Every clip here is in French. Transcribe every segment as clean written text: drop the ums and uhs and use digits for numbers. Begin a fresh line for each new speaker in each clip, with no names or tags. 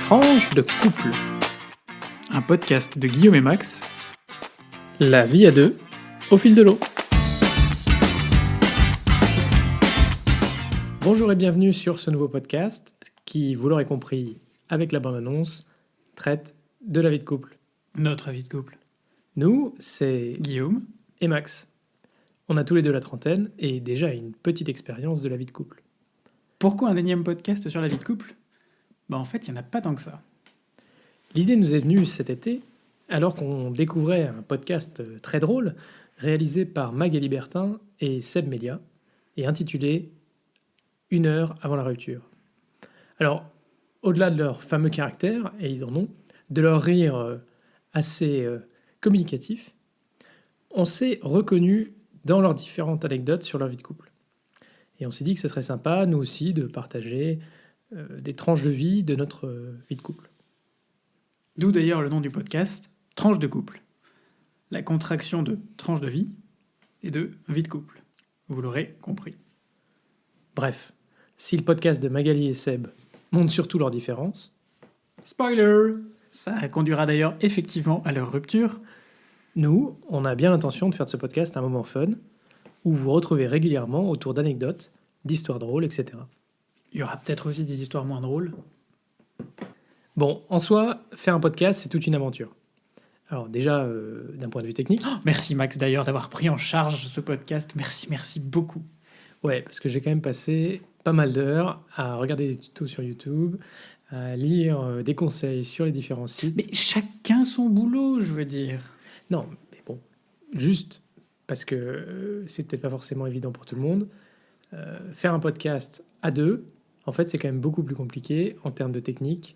Tranche de couple.
Un podcast de Guillaume et Max.
La vie à deux, au fil de l'eau. Bonjour et bienvenue sur ce nouveau podcast qui, vous l'aurez compris avec la bande-annonce, traite de la vie de couple.
Notre vie de couple.
Nous, c'est
Guillaume.
et Max. On a tous les deux la trentaine et déjà une petite expérience de la vie de couple.
Pourquoi un énième podcast sur la vie de couple ? En fait, il n'y en a pas tant que ça.
L'idée nous est venue cet été, alors qu'on découvrait un podcast très drôle, réalisé par Magali Bertin et Seb Melia, et intitulé « Une heure avant la rupture ». Alors, au-delà de leur fameux caractère, et ils en ont, de leur rire assez communicatif, on s'est reconnu dans leurs différentes anecdotes sur leur vie de couple. Et on s'est dit que ce serait sympa, nous aussi, de partager des tranches de vie de notre vie de couple.
D'où d'ailleurs le nom du podcast, Tranche de couple. La contraction de tranche de vie et de vie de couple. Vous l'aurez compris.
Bref, si le podcast de Magali et Seb montre surtout leurs différences,
Spoiler ! Ça conduira d'ailleurs effectivement à leur rupture.
nous, on a bien l'intention de faire de ce podcast un moment fun, où vous retrouvez régulièrement autour d'anecdotes, d'histoires drôles, etc.
Il y aura peut-être aussi des histoires moins drôles.
Bon, en soi, faire un podcast, c'est toute une aventure. Alors déjà, d'un point de vue technique,
Merci Max d'ailleurs d'avoir pris en charge ce podcast. Merci beaucoup.
ouais, parce que j'ai quand même passé pas mal d'heures à regarder des tutos sur YouTube, à lire des conseils sur les différents sites.
Mais chacun son boulot, je veux dire.
Non, mais bon, juste parce que c'est peut-être pas forcément évident pour tout le monde. Faire un podcast à deux, en fait, c'est quand même beaucoup plus compliqué en termes de technique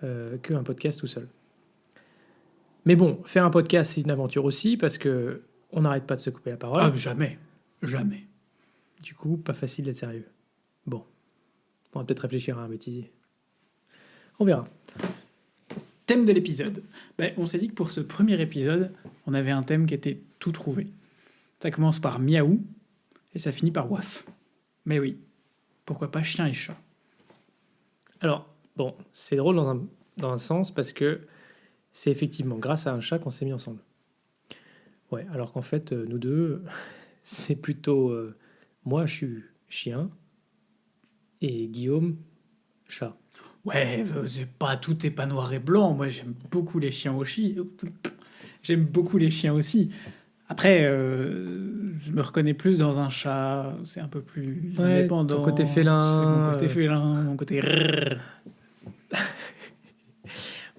qu'un podcast tout seul. Mais bon, faire un podcast, c'est une aventure aussi parce que on n'arrête pas de se couper la parole.
Ah, jamais.
Du coup, pas facile d'être sérieux. Bon, on va peut-être réfléchir à un bêtisier. On verra.
Thème de l'épisode. On s'est dit que pour ce premier épisode, on avait un thème qui était tout trouvé. Ça commence par miaou et ça finit par waf. Mais oui, pourquoi pas chien et chat.
Alors, bon, c'est drôle dans un sens parce que c'est effectivement grâce à un chat qu'on s'est mis ensemble. Ouais, alors qu'en fait, nous deux, c'est plutôt moi, je suis chien et Guillaume, chat.
Ouais, tout est pas noir et blanc. Moi, j'aime beaucoup les chiens aussi. J'aime beaucoup les chiens aussi. Après, je me reconnais plus dans un chat. C'est un peu plus
Ouais,
indépendant.
ton côté félin.
C'est mon côté félin, mon côté...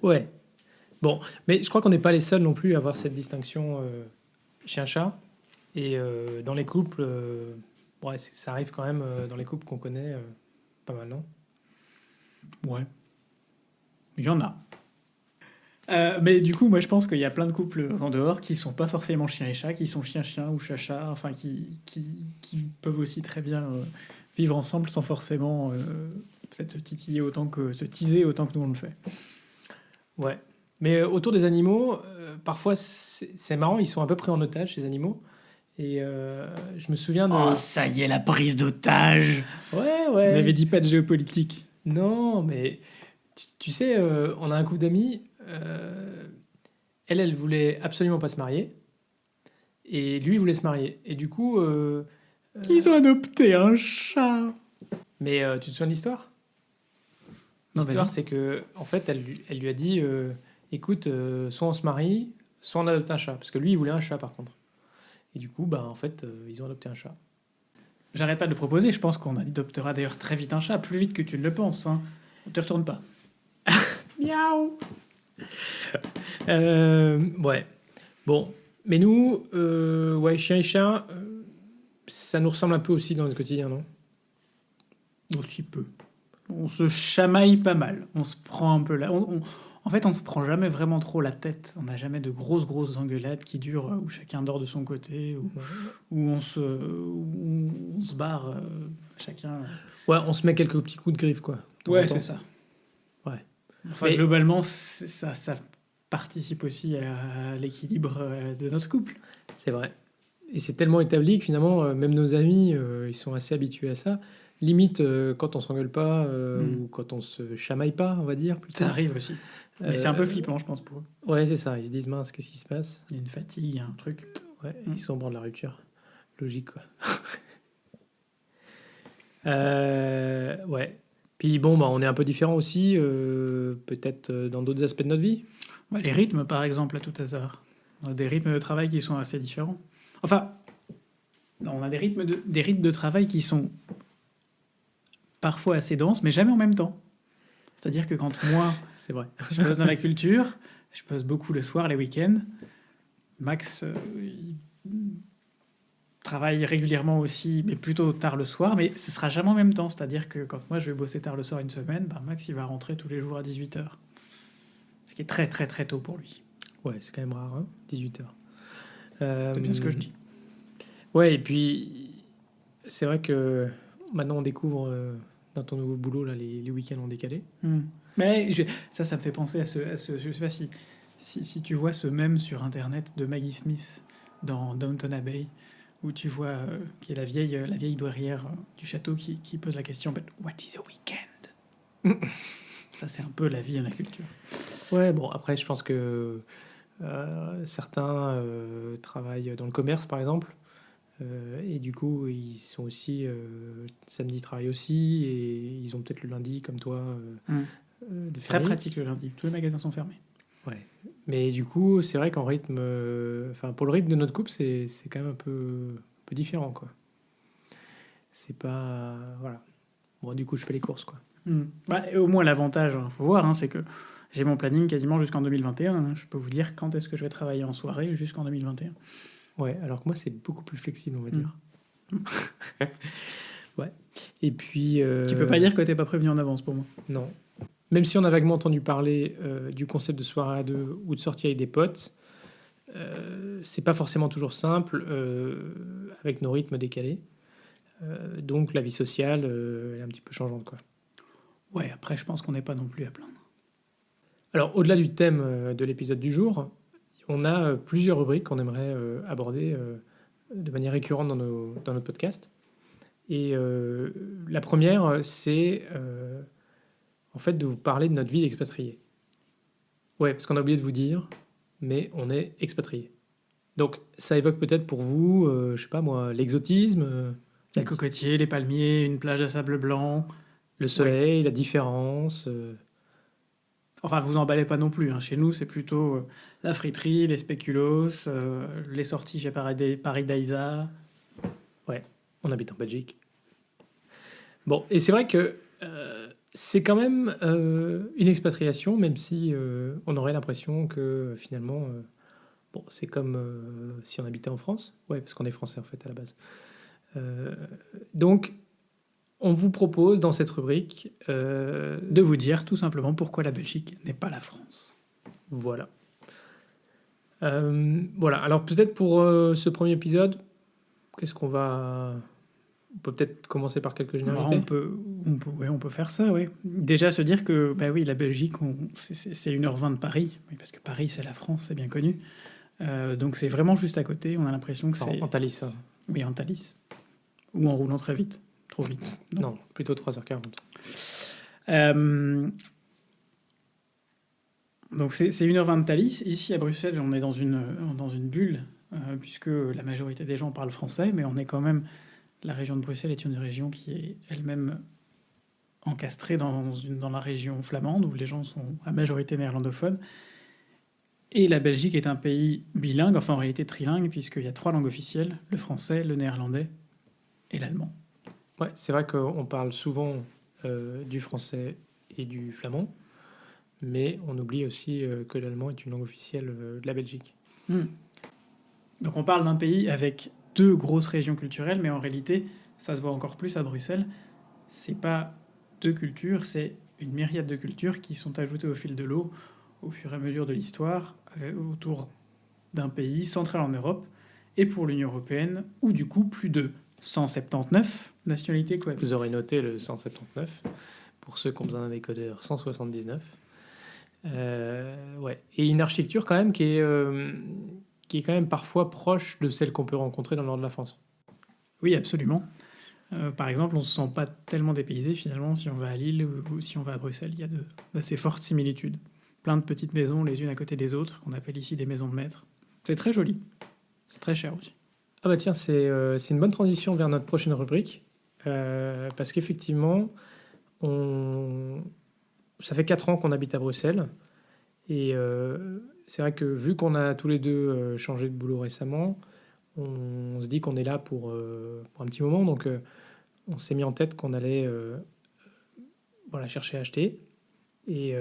Ouais. Bon, mais je crois qu'on n'est pas les seuls non plus à avoir cette distinction chien-chat. Et dans les couples, ouais, ça arrive quand même dans les couples qu'on connaît pas mal, non ?
Ouais. Il y en a. Mais du coup, moi, je pense qu'il y a plein de couples en dehors qui sont pas forcément chien et chat, qui sont chien-chien ou chat-chat, enfin, qui peuvent aussi très bien vivre ensemble sans forcément peut-être se titiller se teaser autant que nous on le fait.
Ouais. Mais autour des animaux, parfois, c'est marrant, ils sont à peu près en otage, ces animaux. Et je me souviens de...
Oh, ça y est, la prise d'otage.
Ouais.
On avait dit pas de géopolitique.
Non, mais tu sais, on a un couple d'amis. Elle voulait absolument pas se marier. Et lui, il voulait se marier. Et du coup...
Ils ont adopté un chat.
Mais tu te souviens de l'histoire ?
Non,
L'histoire,
vas-y.
c'est que, en fait, elle lui a dit écoute, soit on se marie, soit on adopte un chat. Parce que lui, il voulait un chat, par contre. Et du coup, en fait, ils ont adopté un chat.
J'arrête pas de le proposer, je pense qu'on adoptera d'ailleurs très vite un chat, plus vite que tu ne le penses. Hein. Ne te retourne pas.
Miaou. Ouais. Bon. Mais nous, ouais, chien et chat, ça nous ressemble un peu aussi dans notre quotidien, non ?
Aussi peu. On se chamaille pas mal. On se prend un peu là. En fait, on se prend jamais vraiment trop la tête. On n'a jamais de grosses engueulades qui durent où chacun dort de son côté, où on se barre chacun.
Ouais, on se met quelques petits coups de griffe, quoi.
Ouais, c'est ça.
Ouais.
Enfin,
Mais-
globalement, ça participe aussi à l'équilibre de notre couple.
C'est vrai. Et c'est tellement établi que finalement, même nos amis, ils sont assez habitués à ça. limite quand on s'engueule pas
Mm.
ou quand on se chamaille pas, on va dire plutôt.
Ça arrive aussi. Mais c'est un peu flippant, je pense, pour eux.
Ouais, c'est ça. Ils se disent mince, qu'est-ce qui se passe?
Il y a une fatigue, il y a un truc.
Ouais,
Mm.
ils sont au bord de la rupture. Logique, quoi. Ouais. Puis bon, bah, on est un peu différents aussi, peut-être dans d'autres aspects de notre vie.
Bah, les rythmes, par exemple, à tout hasard. On a des rythmes de travail qui sont assez différents. Enfin, non, on a des rythmes de travail qui sont parfois assez denses, mais jamais en même temps. C'est-à-dire que quand moi,
C'est vrai.
je bosse dans la culture, je bosse beaucoup le soir, les week-ends. Max, il travaille régulièrement aussi, mais plutôt tard le soir, mais ce sera jamais en même temps. C'est-à-dire que quand moi, je vais bosser tard le soir une semaine, bah, Max, il va rentrer tous les jours à 18h. Ce qui est très, très, très tôt pour lui.
Ouais, c'est quand même rare, hein, 18h.
C'est bien ce que je dis.
Ouais, et puis c'est vrai que maintenant on découvre dans ton nouveau boulot là, les week-ends en décalé.
Mais ça me fait penser à ce je sais pas si tu vois ce mème sur Internet de Maggie Smith dans Downton Abbey, où tu vois qui est la vieille douairière du château qui pose la question But what is a weekend? Ça, c'est un peu la vie et la culture.
Ouais, bon, après, je pense que certains travaillent dans le commerce, par exemple, et du coup, ils sont aussi samedi, ils travaillent aussi, et ils ont peut-être le lundi, comme toi, de
Très
férié.
pratique le lundi. Tous les magasins sont fermés.
Ouais. Mais du coup, c'est vrai qu'en rythme, enfin, pour le rythme de notre couple, c'est quand même un peu différent, quoi. C'est pas, voilà. Bon, du coup, je fais les courses, quoi.
Bah, et au moins, l'avantage, faut voir, hein, c'est que j'ai mon planning quasiment jusqu'en 2021. Hein. Je peux vous dire quand est-ce que je vais travailler en soirée jusqu'en 2021.
Ouais, alors que moi, c'est beaucoup plus flexible, on va dire.
Mm.
Ouais. Et puis.
Tu peux pas dire que t'es pas prévenu en avance pour moi.
Non. Même si on a vaguement entendu parler du concept de soirée à deux ou de sortie avec des potes, c'est pas forcément toujours simple avec nos rythmes décalés. Donc la vie sociale elle est un petit peu changeante, quoi.
Ouais, après, je pense qu'on n'est pas non plus à plaindre.
Alors au-delà du thème de l'épisode du jour, on a plusieurs rubriques qu'on aimerait aborder de manière récurrente dans notre podcast. Et la première, c'est en fait de vous parler de notre vie d'expatrié. Ouais, parce qu'on a oublié de vous dire, mais on est expatrié. Donc ça évoque peut-être pour vous, je sais pas moi, l'exotisme,
Les cocotiers, les palmiers, une plage à sable blanc.
le soleil, la différence.
Enfin, vous emballez pas non plus. Hein. Chez nous, c'est plutôt la friterie, les spéculoos, les sorties chez Paris Daïsa.
Ouais, on habite en Belgique. Bon, et c'est vrai que c'est quand même une expatriation, même si on aurait l'impression que finalement, bon, c'est comme si on habitait en France. Ouais, parce qu'on est français en fait à la base. Donc, on vous propose dans cette rubrique,
De vous dire tout simplement pourquoi la Belgique n'est pas la France.
voilà. Voilà. Alors peut-être pour ce premier épisode, qu'est-ce qu'on va... On peut peut-être commencer par quelques
Alors,
généralités.
ouais, on peut faire ça, oui. Déjà se dire que, bah oui, la Belgique, c'est 1h20 de Paris. Oui, parce que Paris, c'est la France, c'est bien connu. Donc c'est vraiment juste à côté. On a l'impression que
Enfin,
c'est...
en Thalys, hein.
Oui, en Thalys. Ou en roulant très vite. Trop vite.
Non, plutôt 3h40.
Donc c'est 1h20 de Thalys. Ici à Bruxelles, on est dans une bulle, puisque la majorité des gens parlent français, mais on est quand même... La région de Bruxelles est une région qui est elle-même encastrée dans la région flamande, où les gens sont à majorité néerlandophones. Et la Belgique est un pays bilingue, enfin en réalité trilingue, puisqu'il y a 3 langues officielles, le français, le néerlandais et l'allemand.
Ouais, c'est vrai qu'on parle souvent du français et du flamand, mais on oublie aussi que l'allemand est une langue officielle de la Belgique.
Donc on parle d'un pays avec 2 grosses régions culturelles, mais en réalité, ça se voit encore plus à Bruxelles. C'est pas 2 cultures, c'est une myriade de cultures qui sont ajoutées au fil de l'eau, au fur et à mesure de l'histoire, autour d'un pays central en Europe, et pour l'Union européenne, où du coup plus de 179 nationalités cohabitent.
Vous aurez noté le 179, pour ceux qui ont besoin d'un décodeur, 179. Ouais. Et une architecture quand même qui est quand même parfois proche de celle qu'on peut rencontrer dans le nord de la France.
Oui, absolument. Par exemple, on ne se sent pas tellement dépaysé finalement si on va à Lille ou si on va à Bruxelles. Il y a d'assez fortes similitudes. Plein de petites maisons les unes à côté des autres, qu'on appelle ici des maisons de maître. C'est très joli. C'est très cher aussi.
Ah bah tiens, c'est une bonne transition vers notre prochaine rubrique. Parce qu'effectivement, ça fait 4 ans qu'on habite à Bruxelles. Et c'est vrai que vu qu'on a tous les deux changé de boulot récemment, on se dit qu'on est là pour un petit moment. Donc on s'est mis en tête qu'on allait voilà, chercher à acheter. Et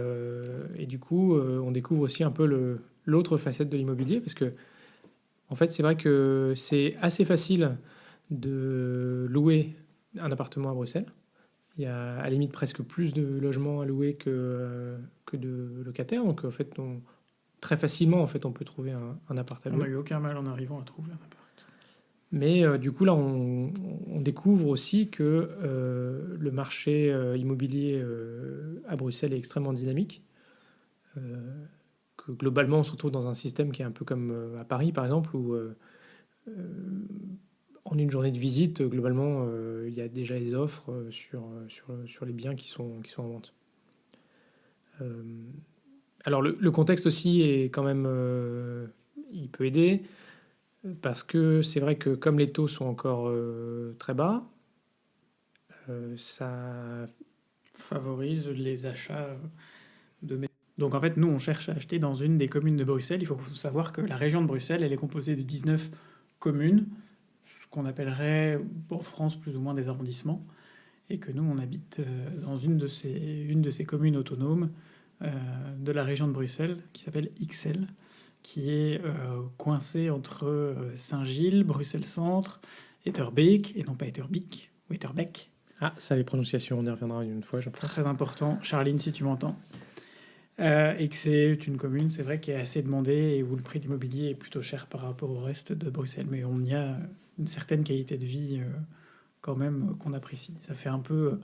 du coup, on découvre aussi un peu l'autre facette de l'immobilier. Parce que en fait, c'est vrai que c'est assez facile de louer un appartement à Bruxelles. Il y a à la limite presque plus de logements à louer que de locataires. Donc en fait, très facilement, en fait, on peut trouver un appart à
On n'a
louer.
eu aucun mal en arrivant à trouver un appart.
Mais du coup, là, on découvre aussi que le marché immobilier à Bruxelles est extrêmement dynamique. Que globalement, on se retrouve dans un système qui est un peu comme à Paris, par exemple, où en une journée de visite, globalement, il y a déjà des offres sur les biens qui sont en vente. Euh, alors, le contexte aussi est quand même, il peut aider, parce que c'est vrai que comme les taux sont encore très bas, ça...
Favorise les achats de maisons. Donc en fait, nous, on cherche à acheter dans une des communes de Bruxelles. Il faut savoir que la région de Bruxelles, elle est composée de 19 communes, ce qu'on appellerait en France plus ou moins des arrondissements, et que nous, on habite dans une de ces communes autonomes de la région de Bruxelles, qui s'appelle XL, qui est coincée entre Saint-Gilles, Bruxelles-Centre, Etterbeek, et non pas Etterbeek, ou Etterbeek.
Ah, ça, les prononciations, on y reviendra une fois, je pense.
Très important. Charline, si tu m'entends. Et que c'est une commune, c'est vrai, qui est assez demandée et où le prix de l'immobilier est plutôt cher par rapport au reste de Bruxelles. Mais on y a une certaine qualité de vie quand même qu'on apprécie. Ça fait un peu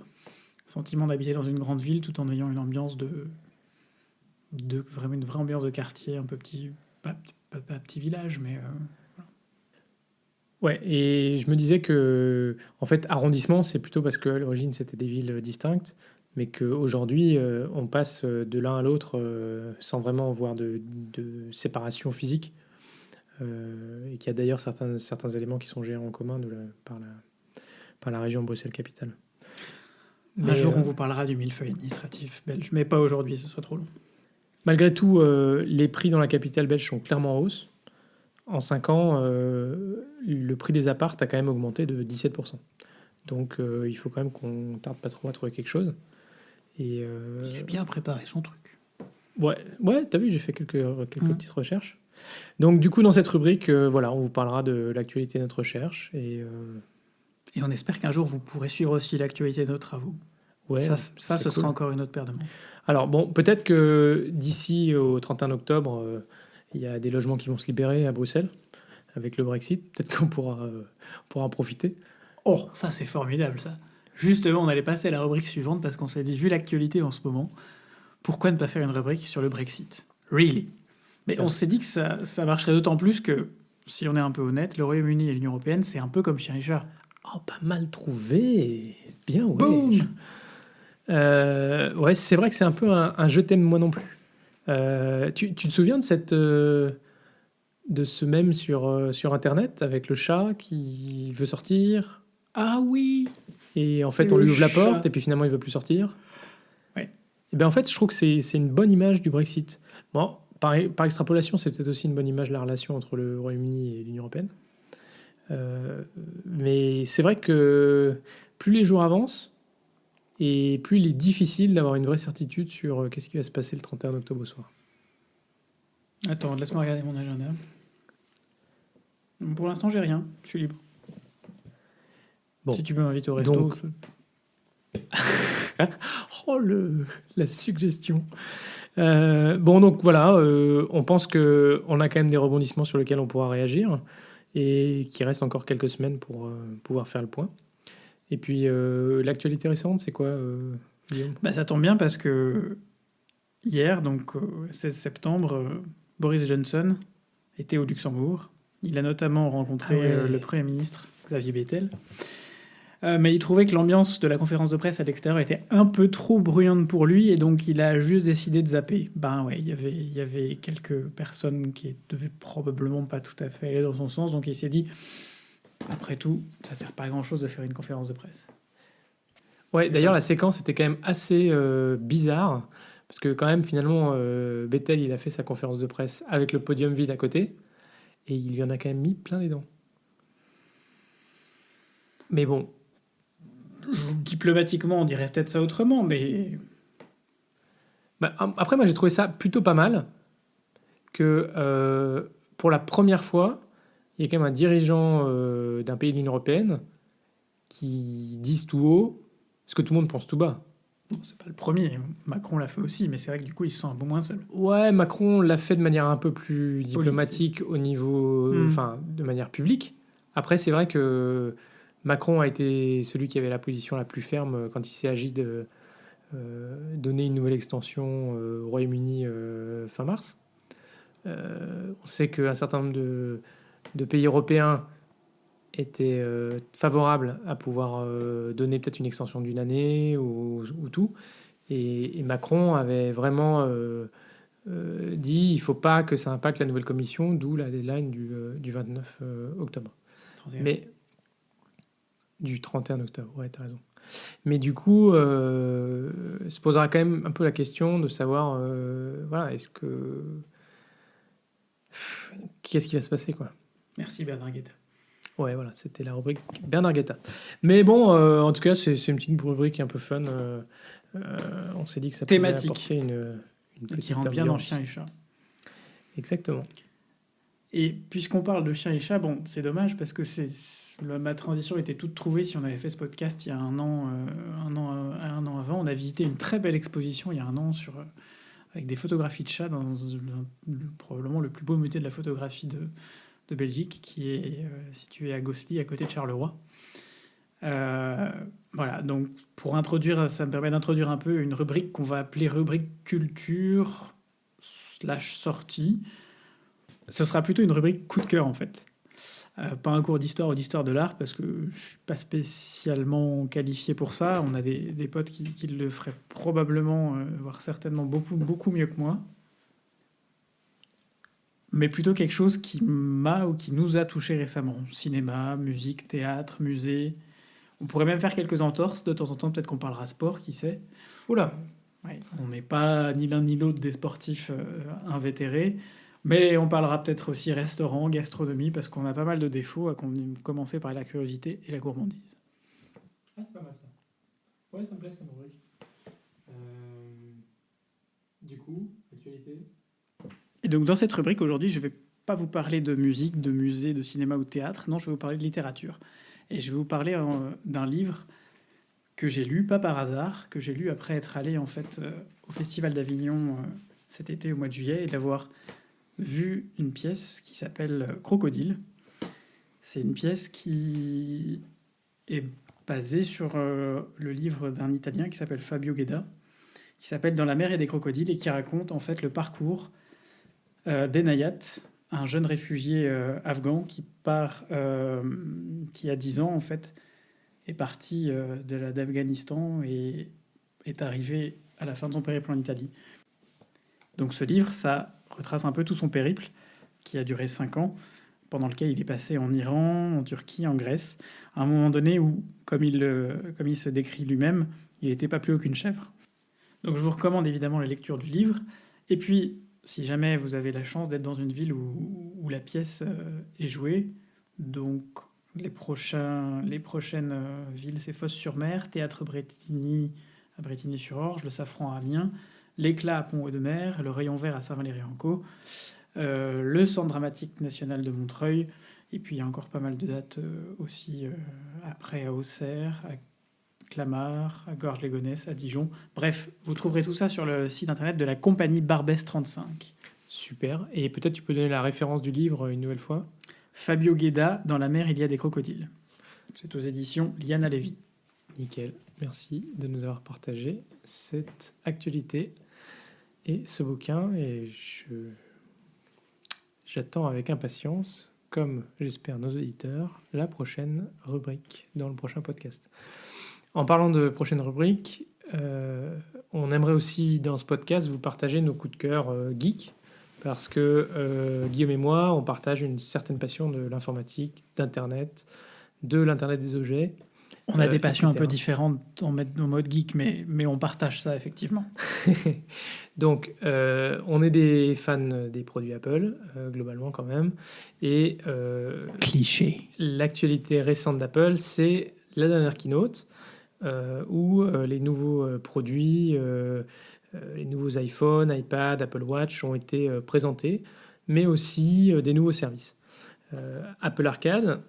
sentiment d'habiter dans une grande ville tout en ayant une ambiance vraiment une vraie ambiance de quartier, un peu petit, pas petit village, mais
Ouais, et je me disais que, en fait, arrondissement, c'est plutôt parce qu'à l'origine, c'était des villes distinctes, mais qu'aujourd'hui, on passe de l'un à l'autre sans vraiment voir de séparation physique. Et qu'il y a d'ailleurs certains éléments qui sont gérés en commun par la région Bruxelles-Capitale.
un
Mais
jour on vous parlera du millefeuille administratif belge, mais pas aujourd'hui, ce serait trop long.
malgré tout, les prix dans la capitale belge sont clairement en hausse. En 5 ans, le prix des apparts a quand même augmenté de 17%. Donc il faut quand même qu'on tarde pas trop à trouver quelque chose. Et
Il a bien préparé son truc.
ouais, t'as vu, j'ai fait quelques petites recherches. Donc du coup, dans cette rubrique, voilà, on vous parlera de l'actualité de notre recherche.
Et on espère qu'un jour vous pourrez suivre aussi l'actualité de nos travaux.
Ouais,
Ça,
c'est
ce
cool.
sera encore une autre paire de manches.
Alors bon, peut-être que d'ici au 31 octobre, il y a des logements qui vont se libérer à Bruxelles avec le Brexit. Peut-être qu'on pourra en profiter.
Oh, ça c'est formidable ça. Justement, on allait passer à la rubrique suivante parce qu'on s'est dit, vu l'actualité en ce moment, pourquoi ne pas faire une rubrique sur le Brexit? Really? Mais
C'est
on
vrai.
s'est dit que ça marcherait d'autant plus que, si on est un peu honnête, le Royaume-Uni et l'Union Européenne, c'est un peu comme chien et chat.
Oh, pas mal trouvé. Bien, ouais.
Boum!
Ouais, c'est vrai que c'est un peu un je t'aime moi non plus. Tu te souviens de ce mème sur Internet avec le chat qui veut sortir
Ah oui!
et en fait on
Le
lui ouvre la
chat.
porte et puis finalement il veut plus sortir.
Ouais.
Et bien en fait je trouve que c'est une bonne image du Brexit. Bon, par extrapolation c'est peut-être aussi une bonne image de la relation entre le Royaume-Uni et l'Union européenne. Mais c'est vrai que plus les jours avancent et plus il est difficile d'avoir une vraie certitude sur qu'est-ce qui va se passer le 31 octobre au soir.
Attends, laisse-moi regarder mon agenda. Pour l'instant, j'ai rien. Je suis libre.
Bon.
Si tu peux m'inviter au resto.
Donc, oh, la suggestion. Bon, donc voilà, on pense qu'on a quand même des rebondissements sur lesquels on pourra réagir et qu'il reste encore quelques semaines pour pouvoir faire le point. Et puis, l'actualité récente, c'est quoi, Guillaume?
Bah, ça tombe bien parce que hier, donc 16 septembre, Boris Johnson était au Luxembourg. Il a notamment rencontré
Ah ouais.
le Premier ministre Xavier Bettel. Mais il trouvait que l'ambiance de la conférence de presse à l'extérieur était un peu trop bruyante pour lui, et donc il a juste décidé de zapper. Ben ouais, il y avait quelques personnes qui devaient probablement pas tout à fait aller dans son sens, donc il s'est dit, après tout, ça sert pas à grand-chose de faire une conférence de presse.
Ouais,
C'est
d'ailleurs,
pas-
la séquence était quand même assez bizarre, parce que quand même, finalement, Vettel, il a fait sa conférence de presse avec le podium vide à côté, et il lui en a quand même mis plein les dents. Mais bon,
Diplomatiquement, on dirait peut-être ça autrement, mais
bah, après, moi, j'ai trouvé ça plutôt pas mal, que pour la première fois, il y a quand même un dirigeant d'un pays de l'Union européenne qui dise tout haut ce que tout le monde pense tout bas.
bon, c'est pas le premier. Macron l'a fait aussi, mais c'est vrai que du coup, il se sent un peu moins seul.
Ouais, Macron l'a fait de manière un peu plus
Politique.
diplomatique au niveau,
Hmm.
enfin, de manière publique. Après, c'est vrai que Macron a été celui qui avait la position la plus ferme quand il s'est agi de donner une nouvelle extension au Royaume-Uni fin mars. On sait qu'un certain nombre de pays européens étaient favorables à pouvoir donner peut-être une extension d'une année ou tout. Et Macron avait vraiment dit il ne faut pas que ça impacte la nouvelle commission, d'où la deadline du 29 octobre.
31.
Mais du 31 octobre, ouais, tu as raison. Mais du coup, se posera quand même un peu la question de savoir, voilà, qu'est-ce qui va se passer, quoi.
Merci Bernard Guetta.
Ouais, voilà, c'était la rubrique Bernard Guetta. Mais bon, en tout cas, c'est une petite rubrique un peu fun. On s'est dit que ça pouvait
Thématique.
apporter une
Qui
petite
rentre bien dans
ambiance.
Chien et Chat.
Exactement.
Et puisqu'on parle de Chien et Chat, bon, c'est dommage parce que ma transition était toute trouvée si on avait fait ce podcast il y a un an avant. On a visité une très belle exposition il y a un an avec des photographies de chats dans probablement le plus beau musée de la photographie de Belgique, qui est situé à Gosselies, à côté de Charleroi. Voilà, donc pour introduire, ça me permet d'introduire un peu une rubrique qu'on va appeler rubrique culture / sortie. Ce sera plutôt une rubrique coup de cœur en fait. Pas un cours d'histoire ou d'histoire de l'art parce que je suis pas spécialement qualifié pour ça. On a des potes qui le feraient probablement, voire certainement beaucoup mieux que moi. Mais plutôt quelque chose qui m'a ou qui nous a touché récemment. Cinéma, musique, théâtre, musée. On pourrait même faire quelques entorses. De temps en temps, peut-être qu'on parlera sport, qui sait.
Oula,
Ouais, on n'est pas ni l'un ni l'autre des sportifs invétérés. Mais on parlera peut-être aussi restaurant, gastronomie, parce qu'on a pas mal de défauts, à commencer par la curiosité et la gourmandise.
ah, c'est pas mal ça. Ouais, ça me plaît comme rubrique. Du coup, actualité.
Et donc dans cette rubrique aujourd'hui, je ne vais pas vous parler de musique, de musée, de cinéma ou de théâtre. Non, je vais vous parler de littérature. Et je vais vous parler d'un livre que j'ai lu, pas par hasard, que j'ai lu après être allé en fait au Festival d'Avignon cet été au mois de juillet et d'avoir vu une pièce qui s'appelle Crocodile. C'est une pièce qui est basée sur le livre d'un Italien qui s'appelle Fabio Gueda, qui s'appelle Dans la mer et des crocodiles et qui raconte en fait le parcours d'Enayat, un jeune réfugié afghan qui a 10 ans en fait, est parti d'Afghanistan et est arrivé à la fin de son périple en Italie. Donc ce livre, ça retrace un peu tout son périple, qui a duré 5 ans, pendant lequel il est passé en Iran, en Turquie, en Grèce, à un moment donné où, comme il se décrit lui-même, il n'était pas plus haut qu'une chèvre. Donc je vous recommande évidemment la lecture du livre. Et puis, si jamais vous avez la chance d'être dans une ville où la pièce est jouée, donc les prochaines villes, c'est Fos-sur-Mer, Théâtre Bretigny à Bretigny-sur-Orge, le Safran à Amiens, l'Éclat à Pont-Audemer, le Rayon Vert à Saint-Valery-en-Caux, le Centre dramatique national de Montreuil, et puis il y a encore pas mal de dates aussi après à Auxerre, à Clamart, à Gorges-les-Gonesse, à Dijon. Bref, vous trouverez tout ça sur le site internet de la compagnie Barbès 35.
Super. Et peut-être tu peux donner la référence du livre une nouvelle fois.
Fabio Gueda, Dans la mer, il y a des crocodiles. C'est aux éditions Liana Lévy.
Nickel. Merci de nous avoir partagé cette actualité et ce bouquin. Et j'attends avec impatience comme j'espère nos auditeurs, la prochaine rubrique dans le prochain podcast. En parlant de prochaine rubrique, on aimerait aussi dans ce podcast vous partager nos coups de cœur geek, parce que Guillaume et moi, on partage une certaine passion de l'informatique, d'Internet, de l'Internet des objets.
On a des passions un
etc.
peu différentes en mode geek, mais on partage ça, effectivement.
Donc, on est des fans des produits Apple, globalement quand même. Et
Cliché.
l'actualité récente d'Apple, c'est la dernière keynote, où les nouveaux produits, les nouveaux iPhone, iPad, Apple Watch ont été présentés, mais aussi des nouveaux services. Apple Arcade,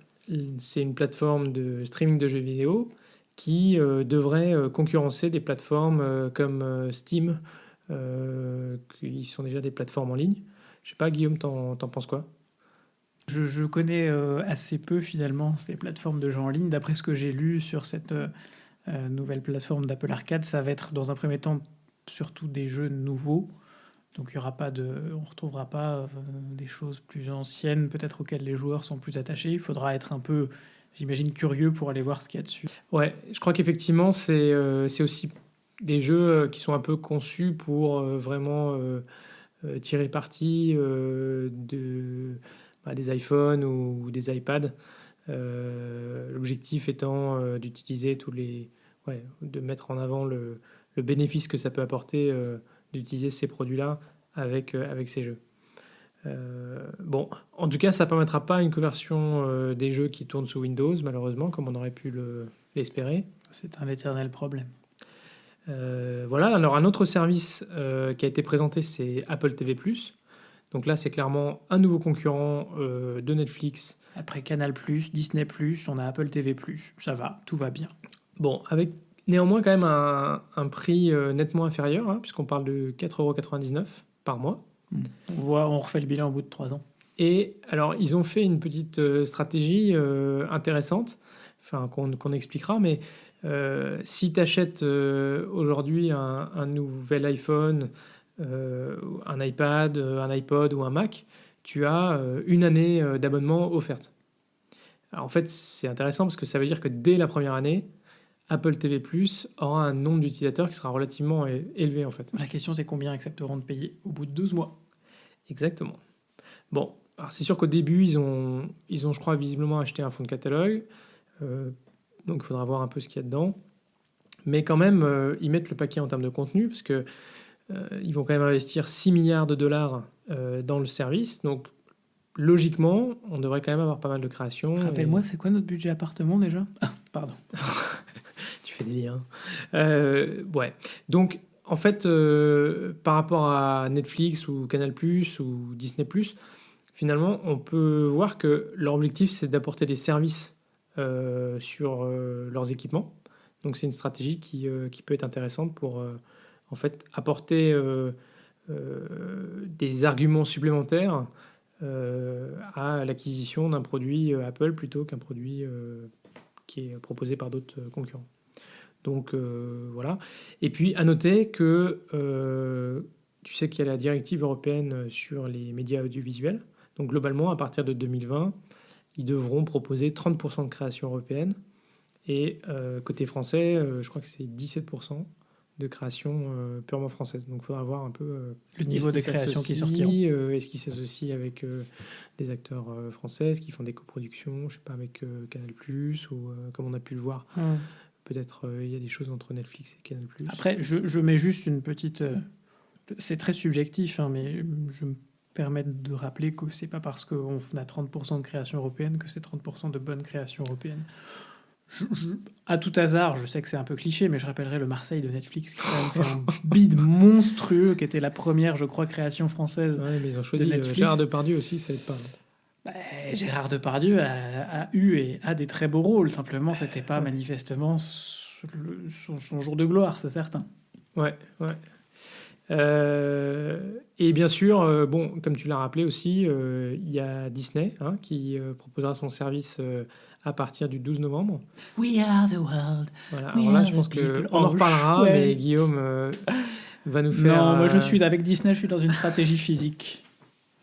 c'est une plateforme de streaming de jeux vidéo qui devrait concurrencer des plateformes comme Steam, qui sont déjà des plateformes en ligne. Je sais pas, Guillaume, t'en penses quoi?
Je connais assez peu, finalement, ces plateformes de jeux en ligne. D'après ce que j'ai lu sur cette nouvelle plateforme d'Apple Arcade, ça va être, dans un premier temps, surtout des jeux nouveaux. Donc, on ne retrouvera pas des choses plus anciennes, peut-être auxquelles les joueurs sont plus attachés. Il faudra être un peu, j'imagine, curieux pour aller voir ce qu'il y a dessus.
Ouais, je crois qu'effectivement, c'est aussi des jeux qui sont un peu conçus pour vraiment tirer parti des iPhones ou des iPads. L'objectif étant d'utiliser de mettre en avant le bénéfice que ça peut apporter d'utiliser ces produits-là avec ces jeux. Bon, en tout cas, ça ne permettra pas une conversion des jeux qui tournent sous Windows, malheureusement, comme on aurait pu l'espérer.
C'est un éternel problème.
Voilà, alors un autre service qui a été présenté, c'est Apple TV+. Donc là, c'est clairement un nouveau concurrent de Netflix.
Après Canal+, Disney+, on a Apple TV+. Ça va, tout va bien.
Bon, avec néanmoins quand même un prix nettement inférieur, hein, puisqu'on parle de 4,99 € par mois.
On refait le bilan au bout de 3 ans.
Et alors, ils ont fait une petite stratégie intéressante, qu'on expliquera, mais si tu achètes aujourd'hui un nouvel iPhone, un iPad, un iPod ou un Mac, tu as une année d'abonnement offerte. Alors en fait, c'est intéressant parce que ça veut dire que dès la première année, Apple TV+ aura un nombre d'utilisateurs qui sera relativement élevé en fait.
La question, c'est combien accepteront de payer au bout de 12 mois.
Exactement. Bon, alors c'est sûr qu'au début, ils ont, je crois, visiblement acheté un fonds de catalogue. Donc il faudra voir un peu ce qu'il y a dedans. Mais quand même, ils mettent le paquet en termes de contenu parce que ils vont quand même investir 6 milliards de dollars dans le service. Donc logiquement, on devrait quand même avoir pas mal de créations.
Rappelle-moi, c'est quoi notre budget appartement déjà? Ah, pardon.
Tu fais des liens. Ouais. Donc, en fait, par rapport à Netflix ou Canal+, ou Disney+, finalement, on peut voir que leur objectif, c'est d'apporter des services sur leurs équipements. Donc, c'est une stratégie qui peut être intéressante pour, en fait, apporter des arguments supplémentaires à l'acquisition d'un produit Apple plutôt qu'un produit qui est proposé par d'autres concurrents. Donc voilà. Et puis à noter que tu sais qu'il y a la directive européenne sur les médias audiovisuels. Donc globalement, à partir de 2020, ils devront proposer 30% de création européenne. Et côté français, je crois que c'est 17% de création purement française. Donc il faudra voir un peu
le niveau de création qui sortiront.
Est-ce qu'ils s'associent avec des acteurs français, est-ce qu'ils font des coproductions, je sais pas, avec Canal+, ou comme on a pu le voir. Peut-être il y a des choses entre Netflix et Canal+.
Après, je mets juste une petite... c'est très subjectif, hein, mais je me permets de rappeler que c'est pas parce qu'on a 30% de création européenne que c'est 30% de bonne création européenne. À tout hasard, je sais que c'est un peu cliché, mais je rappellerai le Marseille de Netflix qui a quand même fait un bid monstrueux, qui était la première, je crois, création française.
Ouais, mais ils ont choisi
de Netflix.
Gérard Depardieu aussi, ça aide pas.
Gérard Depardieu a eu et a des très beaux rôles. Simplement, c'était pas manifestement son jour de gloire, c'est certain.
Ouais. Et bien sûr, bon, comme tu l'as rappelé aussi, il y a Disney qui proposera son service à partir du 12 novembre.
We are the world.
Voilà, alors là, je pense qu'on en reparlera, mais Guillaume va nous faire...
Non, moi je suis avec Disney, je suis dans une stratégie physique.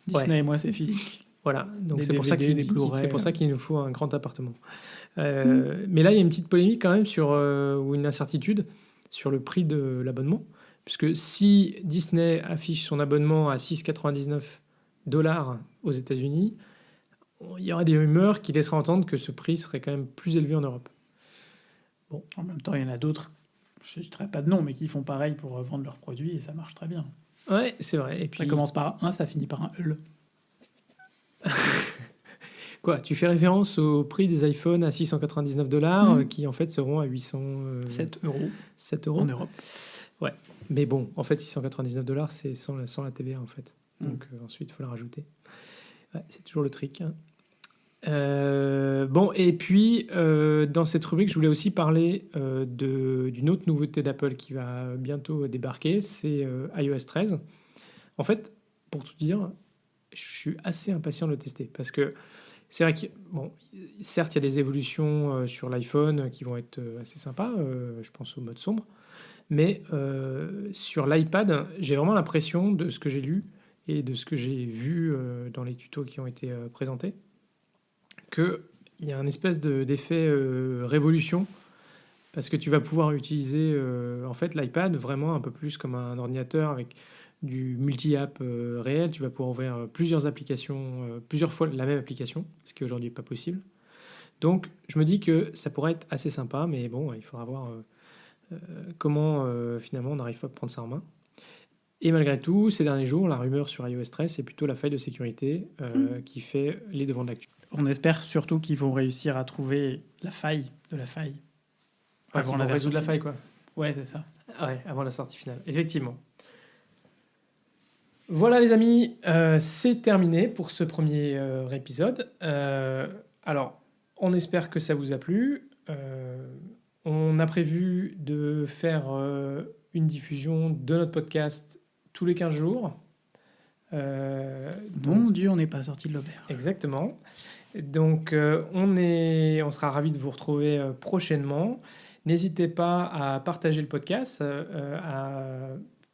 Disney et moi, c'est physique.
Voilà, donc
Des
c'est pour ça
DVD,
qu'il
des Blu-ray,
c'est pour ça qu'il nous faut un grand appartement. Mais là, il y a une petite polémique quand même ou une incertitude sur le prix de l'abonnement. Puisque si Disney affiche son abonnement à 6,99 $ aux États-Unis, il y aura des rumeurs qui laisseraient entendre que ce prix serait quand même plus élevé en Europe.
En même temps, il y en a d'autres, je ne citerai pas de nom, mais qui font pareil pour vendre leurs produits et ça marche très bien.
Ouais, c'est vrai. Et puis,
Ça commence par un, ça finit par un E.
quoi, tu fais référence au prix des iPhones à 699 $ qui en fait seront à
7
7
€
euros
en Europe.
Ouais, mais bon, en fait 699 $ c'est sans la TVA en fait. Donc ensuite il faut la rajouter. Ouais, c'est toujours le trick. Hein. Bon, et puis dans cette rubrique, je voulais aussi parler d'une autre nouveauté d'Apple qui va bientôt débarquer, c'est iOS 13. En fait, pour tout dire, je suis assez impatient de le tester parce que c'est vrai que, bon, certes, il y a des évolutions sur l'iPhone qui vont être assez sympas, je pense au mode sombre, mais sur l'iPad, j'ai vraiment l'impression de ce que j'ai lu et de ce que j'ai vu dans les tutos qui ont été présentés, qu'il y a un espèce d'effet révolution, parce que tu vas pouvoir utiliser en fait l'iPad vraiment un peu plus comme un ordinateur avec du multi-app réel. Tu vas pouvoir ouvrir plusieurs applications, plusieurs fois la même application, ce qui aujourd'hui n'est pas possible. Donc je me dis que ça pourrait être assez sympa, mais bon, il faudra voir comment finalement on n'arrive pas à prendre ça en main. Et malgré tout, ces derniers jours, la rumeur sur iOS 13, c'est plutôt la faille de sécurité qui fait les devants de l'actu.
On espère surtout qu'ils vont réussir à trouver la faille de la faille.
Avant la résoudre la faille, quoi.
Ouais, c'est ça.
Ouais, avant la sortie finale, effectivement. Voilà les amis, c'est terminé pour ce premier épisode. Alors, on espère que ça vous a plu. On a prévu de faire une diffusion de notre podcast tous les 15 jours.
Mon Dieu, on n'est pas sorti de l'auberge.
Exactement. Donc, on sera ravis de vous retrouver prochainement. N'hésitez pas à partager le podcast, à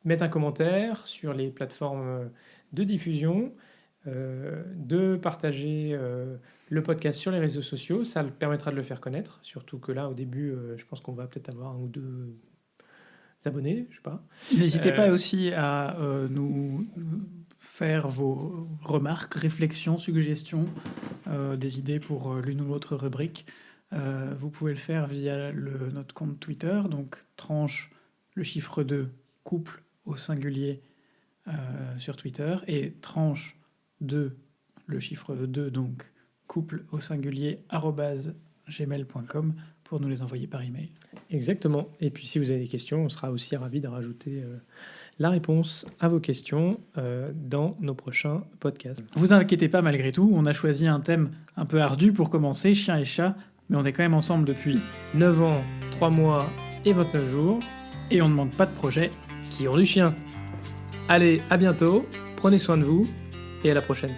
mettre un commentaire sur les plateformes de diffusion, de partager le podcast sur les réseaux sociaux. Ça permettra de le faire connaître, surtout que là, au début, je pense qu'on va peut-être avoir 1 ou 2 abonnés, je sais pas.
N'hésitez pas aussi à nous faire vos remarques, réflexions, suggestions, des idées pour l'une ou l'autre rubrique. Vous pouvez le faire via notre compte Twitter, donc tranche le chiffre 2, couple au singulier sur Twitter, et tranche 2, le chiffre 2, donc couple au singulier @gmail.com pour nous les envoyer par email.
Exactement. Et puis si vous avez des questions, on sera aussi ravis de rajouter la réponse à vos questions dans nos prochains podcasts.
Vous inquiétez pas, malgré tout, on a choisi un thème un peu ardu pour commencer, chien et chat, mais on est quand même ensemble depuis
9 ans, 3 mois et 29 jours.
Et on ne manque pas de projets.
Qui ont du chien. Allez, à bientôt, prenez soin de vous et à la prochaine.